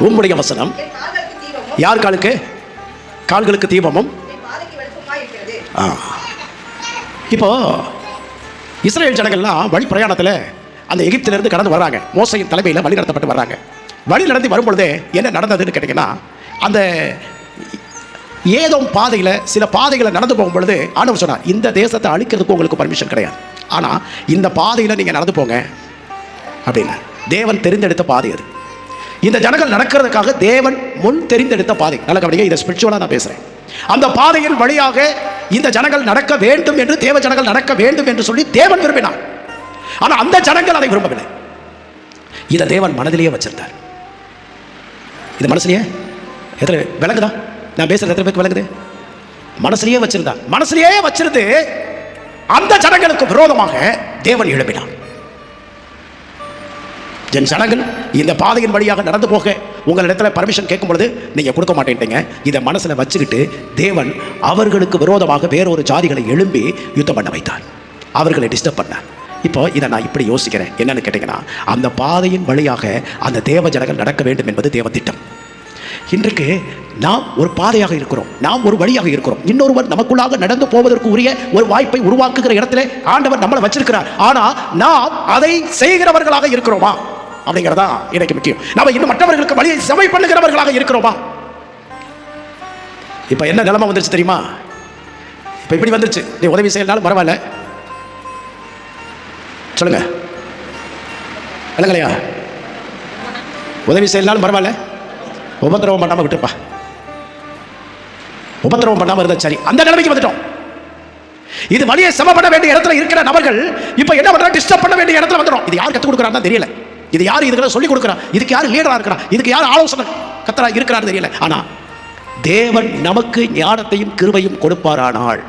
உம்முடைய வசனம் யார் காலுக்கு? கால்களுக்கு தீபமும். இப்போ இஸ்ரேல் ஜனங்கள்லாம் வழி பிரயாணத்தில் அந்த எகிப்திலிருந்து கடந்து வர்றாங்க. மோசையின் தலைமையில் வழி நடத்தப்பட்டு வர்றாங்க. வழி நடத்தி வரும்பொழுதே என்ன நடந்ததுன்னு கேட்டிங்கன்னா, அந்த ஏதோம் பாதையில் சில பாதைகளை நடந்து போகும்பொழுது ஆண்டவர் சொன்னார், இந்த தேசத்தை அழிக்கிறதுக்கு உங்களுக்கு பர்மிஷன் கிடையாது, ஆனால் இந்த பாதையில் நீங்கள் நடந்து போங்க அப்படின்னு. தேவன் தெரிந்தெடுத்த பாதை அது. இந்த ஜனங்கள் நடக்கிறதுக்காக தேவன் முன் தெரிந்தெடுத்த பாதை. நல்ல கவனிங்க, இதை ஸ்பிரிச்சுவலாக நான் பேசுகிறேன். அந்த பாதையின் வழியாக இந்த ஜனங்கள் நடக்க வேண்டும் என்று, தேவ ஜனங்கள் நடக்க வேண்டும் என்று சொல்லி தேவன் விரும்பினார். ஆனால் அந்த ஜனங்கள் அதை விரும்பவில்லை. இதை தேவன் மனதிலேயே வச்சிருந்தார். இது மனசுலயே எத்தனை விளங்குதா? நான் பேசுறது எத்தனை பேருக்கு விளங்குது? மனசுலயே வச்சிருந்தா. மனசுலயே வச்சிருந்து அந்த ஜனங்களுக்கு விரோதமாக தேவன் எழுப்பினார். என் ஜனங்கள் இந்த பாதையின் வழியாக நடந்து போக உங்களிடத்துல பர்மிஷன் கேட்கும் பொழுது நீங்கள் கொடுக்க மாட்டேன்ட்டீங்க. இதை மனசில் வச்சுக்கிட்டு தேவன் அவர்களுக்கு விரோதமாக வேறொரு ஜாதிகளை எழும்பி யுத்தம் பண்ண வைத்தார். அவர்களை டிஸ்டர்ப் பண்ணார். இப்போ இதை நான் இப்படி யோசிக்கிறேன், என்னன்னு கேட்டிங்கன்னா, அந்த பாதையின் வழியாக அந்த தேவ ஜனங்கள் நடக்க வேண்டும் என்பது தேவ திட்டம். இன்றைக்கு நாம் ஒரு பாதையாக இருக்கிறோம், நாம் ஒரு வழியாக இருக்கிறோம். இன்னொருவர் நமக்குள்ளாக நடந்து போவதற்கு உரிய ஒரு வாய்ப்பை உருவாக்குகிற இடத்துல ஆண்டவர் நம்மளை வச்சிருக்கிறார். ஆனால் நாம் அதை செய்கிறவர்களாக இருக்கிறோமா அப்படிங்கிறதா எனக்கு முக்கியம். நம்ம இன்னும் மற்றவர்களுக்கு வழியை செவை பண்ணுகிறவர்களாக இருக்கிறோமா? இப்போ என்ன நிலைமை வந்துருச்சு தெரியுமா? இப்போ இப்படி வந்துருச்சு, நீ உதவி செய்யறதுனாலும் பரவாயில்ல, சொல்லுங்க இல்லைங்களையா, உதவி செய்யறதுனாலும் பரவாயில்ல, உபத்திரவம் பண்ணாமல் விட்டுப்பா, உபத்திரவம் பண்ணாமல் இருந்தா சரி. அந்த நிலைமைக்கு வந்துட்டோம். இது வழியை சம பண்ண வேண்டிய இடத்துல இருக்கிற நபர்கள் இப்போ என்ன பண்றாங்க? டிஸ்டர்ப் பண்ண வேண்டிய இடத்துல வந்துடும். இது யார் கற்றுக் கொடுக்குறான்னு தெரியல. இது யார் இதுக்கெல்லாம் சொல்லிக் கொடுக்குறா? இதுக்கு யார் லீடராக இருக்கிறா? இதுக்கு யார் ஆலோசனை கத்தரா இருக்கிறான்னு தெரியல. ஆனால் தேவன் நமக்கு ஞானத்தையும் கிருபையும் கொடுப்பாரானால்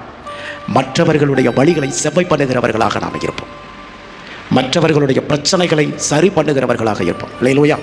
மற்றவர்களுடைய வழிகளை செவ்வை பண்ணுகிறவர்களாக நாம் இருப்போம். மற்றவர்களுடைய பிரச்சனைகளை சரி பண்ணுகிறவர்களாக இருப்போம். அல்லேலூயா.